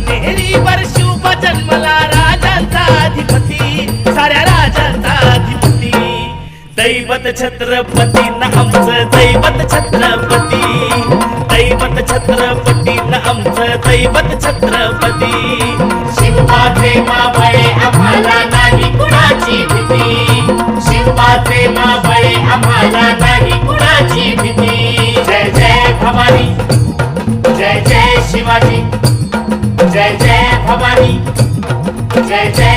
देहरीवर शुभ जन्मला राजांचा अधिपती, साऱ्या राजांचा अधिपती. दैवत छत्रपती न आमचं दैवत छत्रपती, दैवत छत्रपती न आमचं दैवत छत्रपती. शिवबाचे मावळे आम्हाला नाही कुणाची भीती, शिवबाचे मावळे आम्हाला नाही कुणाची भीती. जय जय भवानी, जय जय शिवाजी, जय जय भवानी, जय जय